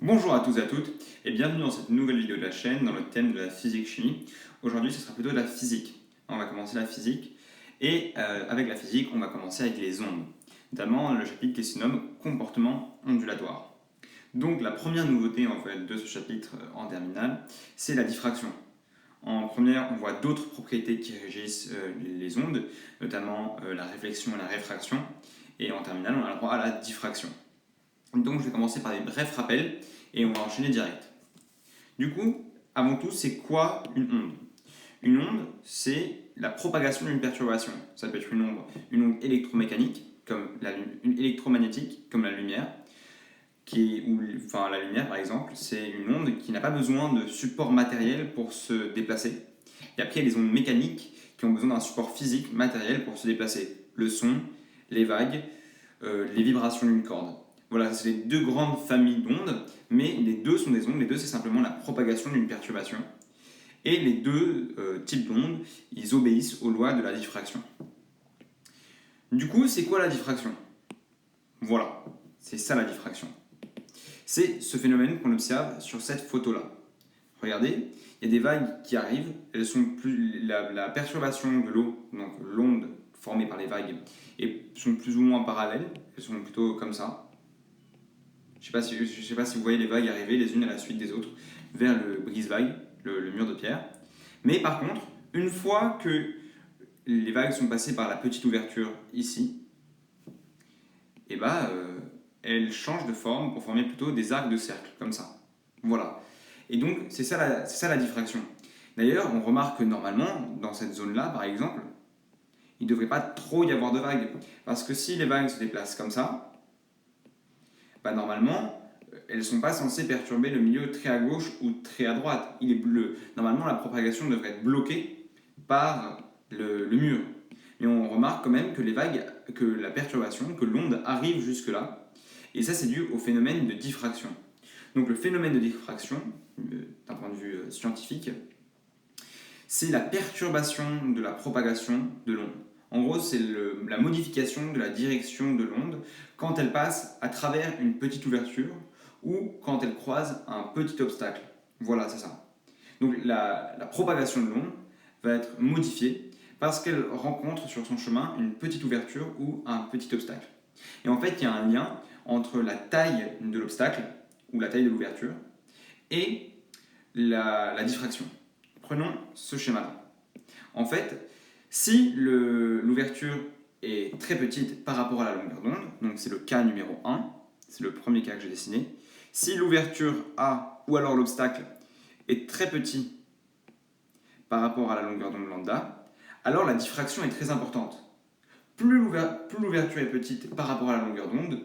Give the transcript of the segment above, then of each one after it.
Bonjour à tous et à toutes et bienvenue dans cette nouvelle vidéo de la chaîne dans le thème de la physique-chimie. Aujourd'hui ce sera plutôt de la physique. On va commencer la physique et avec la physique on va commencer avec les ondes, notamment le chapitre qui se nomme comportement ondulatoire. Donc la première nouveauté en fait de ce chapitre en terminale, c'est la diffraction. En première, on voit d'autres propriétés qui régissent les ondes, notamment la réflexion et la réfraction, et en terminale on a le droit à la diffraction. Donc je vais commencer par des brefs rappels et on va enchaîner direct. Du coup, avant tout, c'est quoi une onde? Une onde, c'est la propagation d'une perturbation. Ça peut être une onde électromécanique, une électromagnétique, comme la lumière, la lumière par exemple, c'est une onde qui n'a pas besoin de support matériel pour se déplacer. Et après, il y a les ondes mécaniques qui ont besoin d'un support physique matériel pour se déplacer. Le son, les vagues, les vibrations d'une corde. Voilà, c'est les deux grandes familles d'ondes, mais les deux sont des ondes, les deux c'est simplement la propagation d'une perturbation. Et les deux types d'ondes, ils obéissent aux lois de la diffraction. Du coup, c'est quoi la diffraction? Voilà, c'est ça la diffraction. C'est ce phénomène qu'on observe sur cette photo-là. Regardez, il y a des vagues qui arrivent, la perturbation de l'eau, donc l'onde formée par les vagues, sont plus ou moins parallèles, elles sont plutôt comme ça. Je ne sais pas si vous voyez les vagues arriver les unes à la suite des autres vers le brise-vague, le mur de pierre. Mais par contre, une fois que les vagues sont passées par la petite ouverture ici, elles changent de forme pour former plutôt des arcs de cercle, comme ça. Voilà. Et donc, c'est ça la diffraction. D'ailleurs, on remarque que normalement, dans cette zone-là, par exemple, il ne devrait pas trop y avoir de vagues. Parce que si les vagues se déplacent comme ça, normalement, elles ne sont pas censées perturber le milieu très à gauche ou très à droite. Il est bleu. Normalement, la propagation devrait être bloquée par le mur. Mais on remarque quand même que les vagues, que la perturbation, que l'onde arrive jusque-là. Et ça, c'est dû au phénomène de diffraction. Donc le phénomène de diffraction, d'un point de vue scientifique, c'est la perturbation de la propagation de l'onde. En gros, c'est la modification de la direction de l'onde quand elle passe à travers une petite ouverture ou quand elle croise un petit obstacle. Voilà, c'est ça. Donc la propagation de l'onde va être modifiée parce qu'elle rencontre sur son chemin une petite ouverture ou un petit obstacle. Et en fait, il y a un lien entre la taille de l'obstacle ou la taille de l'ouverture et la diffraction. Prenons ce schéma-là. En fait, si l'ouverture est très petite par rapport à la longueur d'onde, donc c'est le cas numéro 1, c'est le premier cas que j'ai dessiné, si l'ouverture A ou alors l'obstacle est très petit par rapport à la longueur d'onde lambda, alors la diffraction est très importante. Plus l'ouverture est petite par rapport à la longueur d'onde,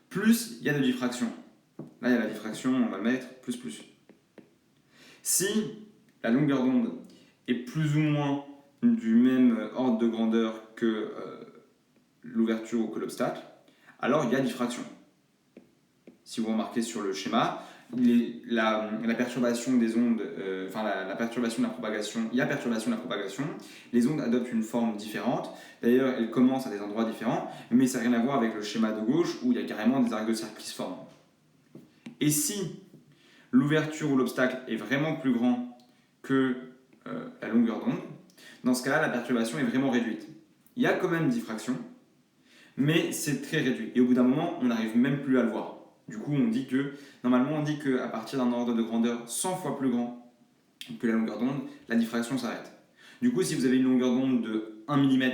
plus il y a de diffraction. Là, il y a la diffraction, on va mettre plus plus. Si la longueur d'onde est plus ou moins du même ordre de grandeur que l'ouverture ou que l'obstacle, alors il y a diffraction. Si vous remarquez sur le schéma, la perturbation des ondes, la perturbation de la propagation, il y a perturbation de la propagation, les ondes adoptent une forme différente, d'ailleurs elles commencent à des endroits différents, mais ça n'a rien à voir avec le schéma de gauche où il y a carrément des arcs de cercle qui se forment. Et si l'ouverture ou l'obstacle est vraiment plus grand que la longueur d'onde, dans ce cas-là, la perturbation est vraiment réduite. Il y a quand même diffraction, mais c'est très réduit. Et au bout d'un moment, on n'arrive même plus à le voir. Du coup, normalement, on dit qu'à partir d'un ordre de grandeur 100 fois plus grand que la longueur d'onde, la diffraction s'arrête. Du coup, si vous avez une longueur d'onde de 1 mm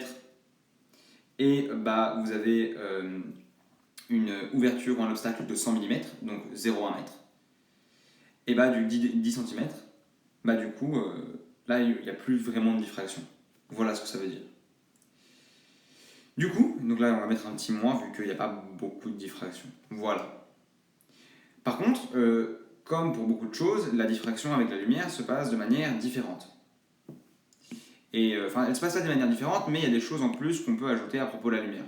et vous avez une ouverture ou un obstacle de 100 mm, donc 0,1 m, et du 10 cm, là, il n'y a plus vraiment de diffraction. Voilà ce que ça veut dire. Du coup, donc là, on va mettre un petit moins vu qu'il n'y a pas beaucoup de diffraction. Voilà. Par contre, comme pour beaucoup de choses, la diffraction avec la lumière se passe de manière différente. Elle se passe pas de manière différente, mais il y a des choses en plus qu'on peut ajouter à propos de la lumière.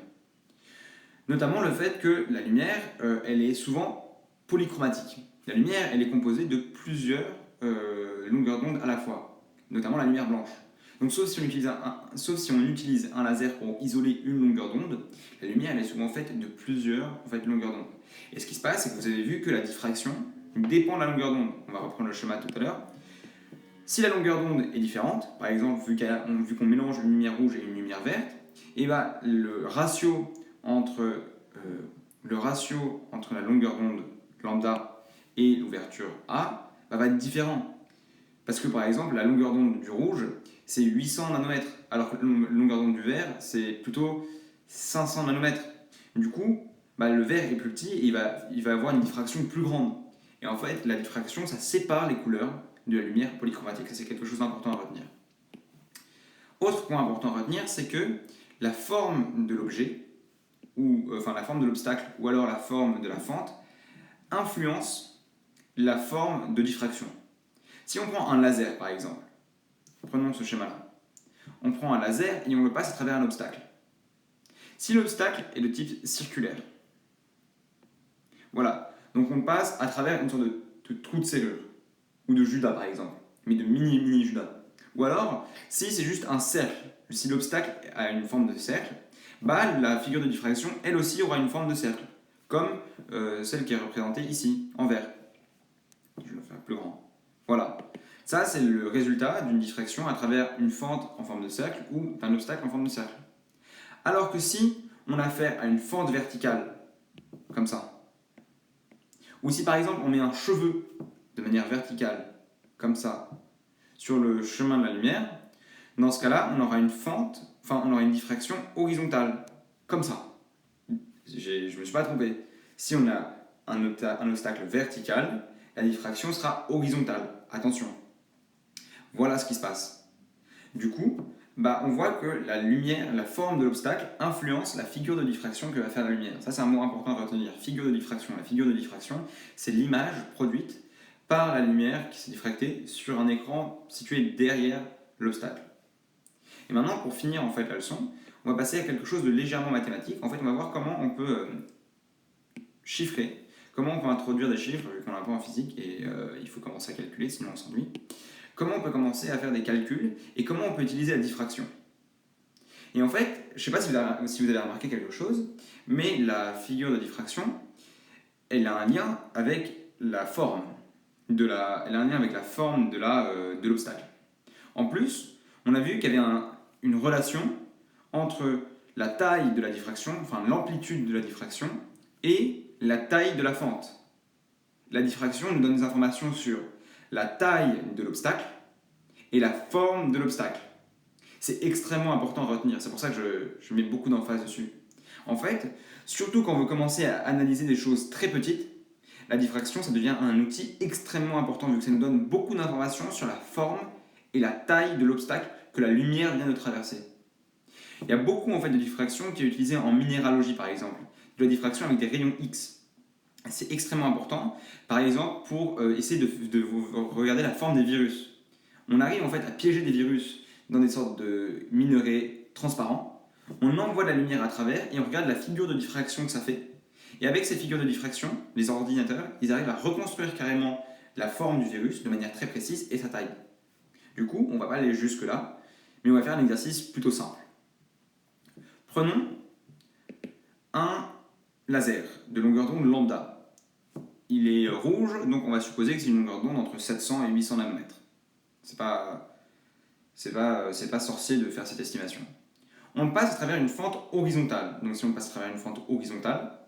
Notamment le fait que la lumière, elle est souvent polychromatique. La lumière, elle est composée de plusieurs longueurs d'onde à la fois, notamment la lumière blanche. Donc sauf si on utilise un laser pour isoler une longueur d'onde, la lumière elle est souvent faite de plusieurs longueurs d'onde. Et ce qui se passe, c'est que vous avez vu que la diffraction, dépend de la longueur d'onde. On va reprendre le schéma tout à l'heure. Si la longueur d'onde est différente, par exemple, vu qu'on mélange une lumière rouge et une lumière verte, et ben, le ratio entre la longueur d'onde lambda et l'ouverture A va être différent. Parce que par exemple, la longueur d'onde du rouge, c'est 800 nanomètres, alors que la longueur d'onde du vert, c'est plutôt 500 nanomètres. Du coup, le vert est plus petit et il va avoir une diffraction plus grande. Et en fait, la diffraction, ça sépare les couleurs de la lumière polychromatique. Ça, c'est quelque chose d'important à retenir. Autre point important à retenir, c'est que la forme de l'objet, la forme de l'obstacle, ou alors la forme de la fente, influence la forme de diffraction. Si on prend un laser, par exemple, prenons ce schéma-là. On prend un laser et on le passe à travers un obstacle. Si l'obstacle est de type circulaire, voilà, donc on passe à travers une sorte de trou de serrure, ou de Judas par exemple, mais de mini Judas. Ou alors, si c'est juste un cercle, si l'obstacle a une forme de cercle, la figure de diffraction, elle aussi, aura une forme de cercle, comme celle qui est représentée ici, en vert. Je vais le faire plus grand. Voilà. Ça, c'est le résultat d'une diffraction à travers une fente en forme de cercle ou d'un obstacle en forme de cercle. Alors que si on a affaire à une fente verticale, comme ça, ou si par exemple on met un cheveu de manière verticale, comme ça, sur le chemin de la lumière, dans ce cas-là, on aura une diffraction horizontale, comme ça. Je ne me suis pas trompé. Si on a un obstacle vertical, la diffraction sera horizontale. Attention. Voilà ce qui se passe. Du coup, on voit que la lumière, la forme de l'obstacle influence la figure de diffraction que va faire la lumière. Ça, c'est un mot important à retenir. Figure de diffraction. La figure de diffraction, c'est l'image produite par la lumière qui s'est diffractée sur un écran situé derrière l'obstacle. Et maintenant, pour finir en fait la leçon, on va passer à quelque chose de légèrement mathématique. En fait, on va voir comment on peut chiffrer, comment on peut introduire des chiffres, vu qu'on a un peu en physique et il faut commencer à calculer, sinon on s'ennuie. Comment on peut commencer à faire des calculs et comment on peut utiliser la diffraction. Et en fait, je ne sais pas si vous avez remarqué quelque chose, mais la figure de diffraction, elle a un lien avec la forme de l'obstacle. En plus, on a vu qu'il y avait une relation entre la taille de la diffraction, enfin l'amplitude de la diffraction, et la taille de la fente. La diffraction nous donne des informations sur la taille de l'obstacle et la forme de l'obstacle. C'est extrêmement important à retenir, c'est pour ça que je mets beaucoup d'emphase dessus. En fait, surtout quand on veut commencer à analyser des choses très petites, la diffraction, ça devient un outil extrêmement important vu que ça nous donne beaucoup d'informations sur la forme et la taille de l'obstacle que la lumière vient de traverser. Il y a beaucoup en fait de diffraction qui est utilisée en minéralogie par exemple, de la diffraction avec des rayons X. C'est extrêmement important, par exemple pour essayer de regarder la forme des virus. On arrive en fait à piéger des virus dans des sortes de minerais transparents, on envoie de la lumière à travers et on regarde la figure de diffraction que ça fait. Et avec ces figures de diffraction, les ordinateurs, ils arrivent à reconstruire carrément la forme du virus de manière très précise et sa taille. Du coup, on ne va pas aller jusque là, mais on va faire un exercice plutôt simple. Prenons un laser de longueur d'onde lambda. Il est rouge, donc on va supposer que c'est une longueur d'onde entre 700 et 800 nanomètres. C'est pas sorcier de faire cette estimation. On passe à travers une fente horizontale. Donc si on passe à travers une fente horizontale,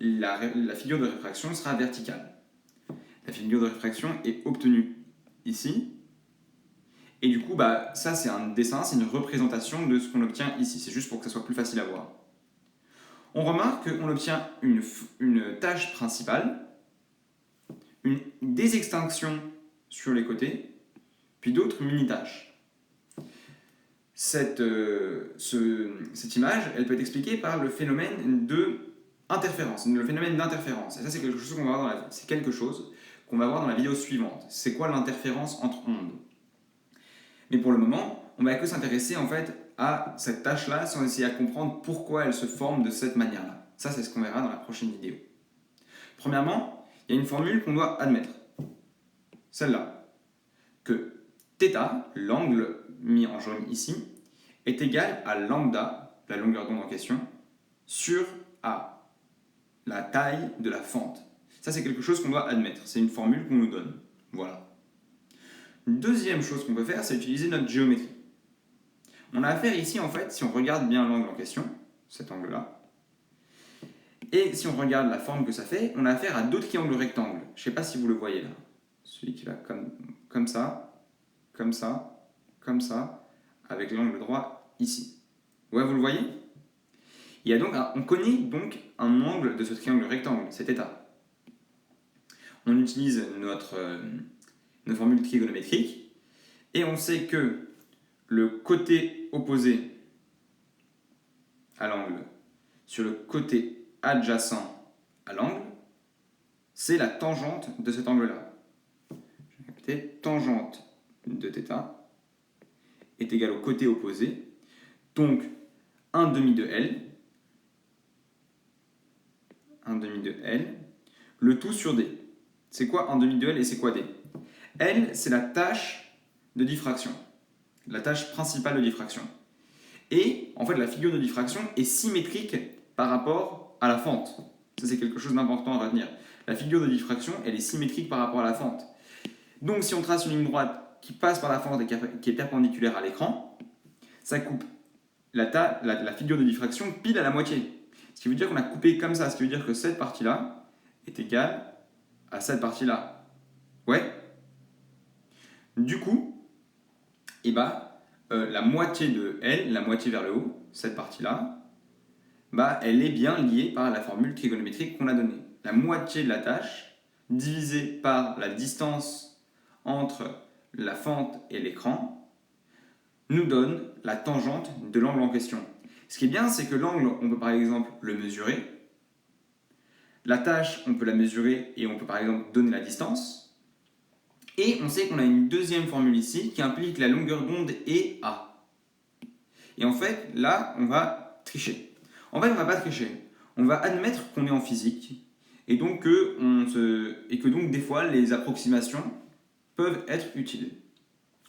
la figure de réfraction sera verticale. La figure de réfraction est obtenue ici. Et du coup, ça c'est un dessin, c'est une représentation de ce qu'on obtient ici. C'est juste pour que ça soit plus facile à voir. On remarque qu'on obtient une tâche principale, des extinctions sur les côtés, puis d'autres mini-tâches. Cette image, elle peut être expliquée par le phénomène d'interférence. Le phénomène d'interférence. Et ça, c'est quelque chose qu'on va voir dans la vidéo suivante. C'est quoi l'interférence entre ondes? Mais pour le moment, on va que s'intéresser en fait à cette tâche-là sans essayer à comprendre pourquoi elle se forme de cette manière-là. Ça, c'est ce qu'on verra dans la prochaine vidéo. Premièrement, il y a une formule qu'on doit admettre. Celle-là. Que θ, l'angle mis en jaune ici, est égal à lambda, la longueur d'onde en question, sur A, la taille de la fente. Ça, c'est quelque chose qu'on doit admettre. C'est une formule qu'on nous donne. Voilà. Une deuxième chose qu'on peut faire, c'est utiliser notre géométrie. On a affaire ici, en fait, si on regarde bien l'angle en question, cet angle-là, et si on regarde la forme que ça fait, on a affaire à d'autres triangles rectangles. Je ne sais pas si vous le voyez là. Celui qui va comme ça, comme ça, comme ça, avec l'angle droit ici. Ouais, vous le voyez? Il y a donc on connaît donc un angle de ce triangle rectangle, c'est θ. On utilise nos formules trigonométriques et on sait que le côté opposé à l'angle sur le côté adjacent à l'angle, c'est la tangente de cet angle-là. Je vais répéter, tangente de θ est égale au côté opposé, donc 1 demi de L, 1 demi de L, le tout sur D. C'est quoi 1 demi de L et c'est quoi D? L, c'est la tâche de diffraction, la tâche principale de diffraction. Et en fait, la figure de diffraction est symétrique par rapport à la fente. Ça, c'est quelque chose d'important à retenir. La figure de diffraction, elle est symétrique par rapport à la fente. Donc, si on trace une ligne droite qui passe par la fente et qui est perpendiculaire à l'écran, ça coupe la figure de diffraction pile à la moitié. Ce qui veut dire qu'on a coupé comme ça. Ce qui veut dire que cette partie-là est égale à cette partie-là. Ouais. Du coup, la moitié de L, la moitié vers le haut, cette partie-là, elle est bien liée par la formule trigonométrique qu'on a donnée. La moitié de la tâche divisée par la distance entre la fente et l'écran nous donne la tangente de l'angle en question. Ce qui est bien, c'est que l'angle, on peut par exemple le mesurer. La tâche, on peut la mesurer et on peut par exemple donner la distance. Et on sait qu'on a une deuxième formule ici qui implique la longueur d'onde est A. Et en fait, là, on va tricher. En fait, on ne va pas tricher. On va admettre qu'on est en physique et donc que donc des fois, les approximations peuvent être utiles.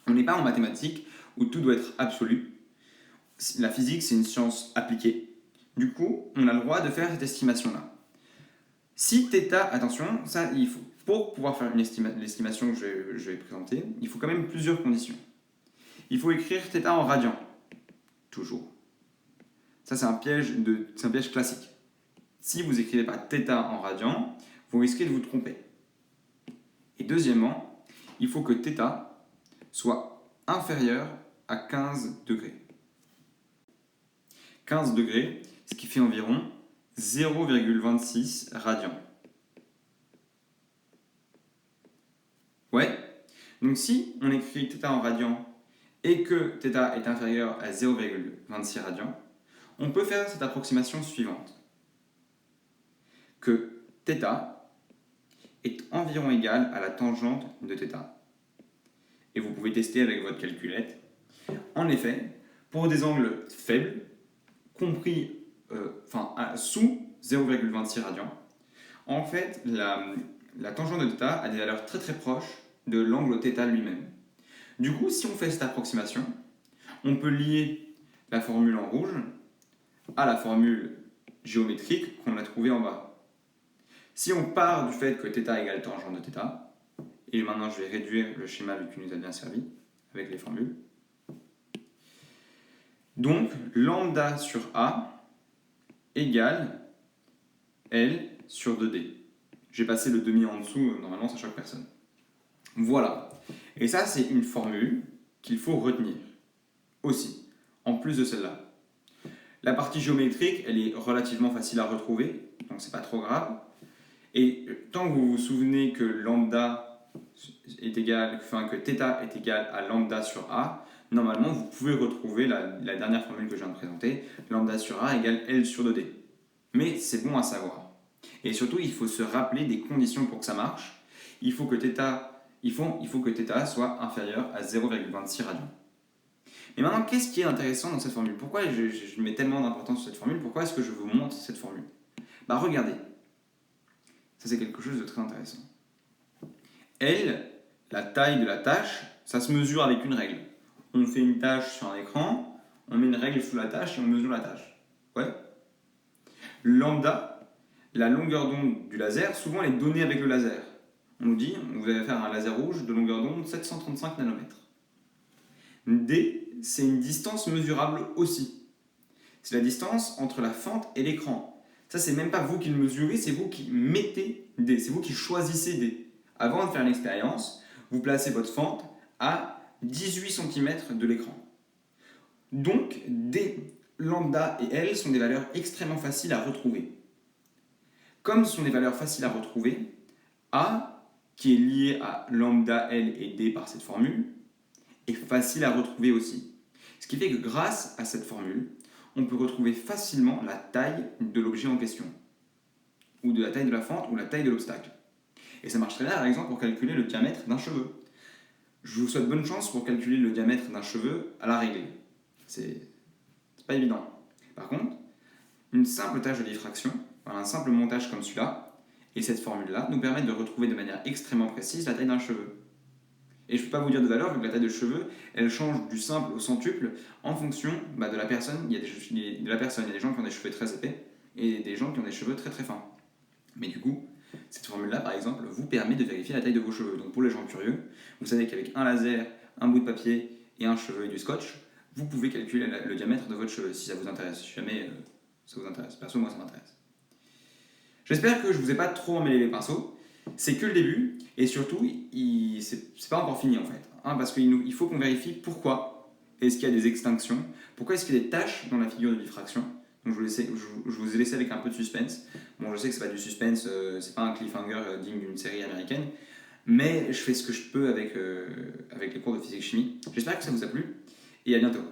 On n'est pas en mathématiques où tout doit être absolu. La physique, c'est une science appliquée. Du coup, on a le droit de faire cette estimation-là. Si θ, attention, ça, il faut, pour pouvoir faire l'estimation que je vais présenter, il faut quand même plusieurs conditions. Il faut écrire θ en radian, toujours. Ça, c'est un piège classique. Si vous n'écrivez pas θ en radian, vous risquez de vous tromper. Et deuxièmement, il faut que θ soit inférieur à 15 degrés. 15 degrés, ce qui fait environ 0,26 radians. Ouais. Donc si on écrit θ en radians et que θ est inférieur à 0,26 radians, on peut faire cette approximation suivante. Que θ est environ égal à la tangente de θ. Et vous pouvez tester avec votre calculette. En effet, pour des angles faibles, compris sous 0,26 radians, en fait, la tangente de θ a des valeurs très très proches de l'angle θ lui-même. Du coup, si on fait cette approximation, on peut lier la formule en rouge à la formule géométrique qu'on a trouvée en bas. Si on part du fait que θ égale tangente de θ, et maintenant je vais réduire le schéma vu qu'il nous a bien servi avec les formules. Donc, lambda sur A égale L sur 2D. J'ai passé le demi en dessous, normalement ça choque personne. Voilà. Et ça, c'est une formule qu'il faut retenir aussi, en plus de celle-là. La partie géométrique, elle est relativement facile à retrouver, donc c'est pas trop grave. Et tant que vous vous souvenez que lambda est égal, que θ est égal à lambda sur A, normalement vous pouvez retrouver la dernière formule que je viens de présenter, lambda sur A égale L sur 2D. Mais c'est bon à savoir. Et surtout, il faut se rappeler des conditions pour que ça marche. Il faut que θ soit inférieur à 0,26 radians. Mais maintenant, qu'est-ce qui est intéressant dans cette formule? Pourquoi je mets tellement d'importance sur cette formule? Pourquoi est-ce que je vous montre cette formule? Regardez. Ça, c'est quelque chose de très intéressant. L, la taille de la tâche, ça se mesure avec une règle. On fait une tâche sur un écran, on met une règle sous la tâche et on mesure la tâche. Ouais. Lambda, la longueur d'onde du laser, souvent elle est donnée avec le laser. On nous dit, vous allez faire un laser rouge de longueur d'onde 735 nanomètres. D, c'est une distance mesurable aussi. C'est la distance entre la fente et l'écran. Ça, c'est même pas vous qui le mesurez, c'est vous qui mettez D, c'est vous qui choisissez D. Avant de faire l'expérience, vous placez votre fente à 18 cm de l'écran. Donc, D, lambda et L sont des valeurs extrêmement faciles à retrouver. Comme ce sont des valeurs faciles à retrouver, A, qui est lié à lambda, L et D par cette formule, est facile à retrouver aussi. Ce qui fait que grâce à cette formule, on peut retrouver facilement la taille de l'objet en question, ou de la taille de la fente, ou la taille de l'obstacle. Et ça marche très bien, par exemple, pour calculer le diamètre d'un cheveu. Je vous souhaite bonne chance pour calculer le diamètre d'un cheveu à la règle. C'est pas évident. Par contre, une simple tâche de diffraction, un simple montage comme celui-là, et cette formule-là, nous permettent de retrouver de manière extrêmement précise la taille d'un cheveu. Et je ne peux pas vous dire de valeur, vu que la taille de cheveux, elle change du simple au centuple en fonction de la personne. Il y a des gens qui ont des cheveux très épais et des gens qui ont des cheveux très très fins. Mais du coup, cette formule-là, par exemple, vous permet de vérifier la taille de vos cheveux. Donc pour les gens curieux, vous savez qu'avec un laser, un bout de papier et un cheveu et du scotch, vous pouvez calculer le diamètre de votre cheveu, si ça vous intéresse. Si jamais ça vous intéresse. Perso, moi, ça m'intéresse. J'espère que je ne vous ai pas trop emmêlé les pinceaux. C'est que le début, et surtout, c'est pas encore fini en fait. Parce qu'il faut qu'on vérifie pourquoi est-ce qu'il y a des extinctions, pourquoi est-ce qu'il y a des taches dans la figure de diffraction. Donc je vous ai laissé avec un peu de suspense. Bon, je sais que c'est pas du suspense, c'est pas un cliffhanger digne d'une série américaine, mais je fais ce que je peux avec les cours de physique-chimie. J'espère que ça vous a plu, et à bientôt.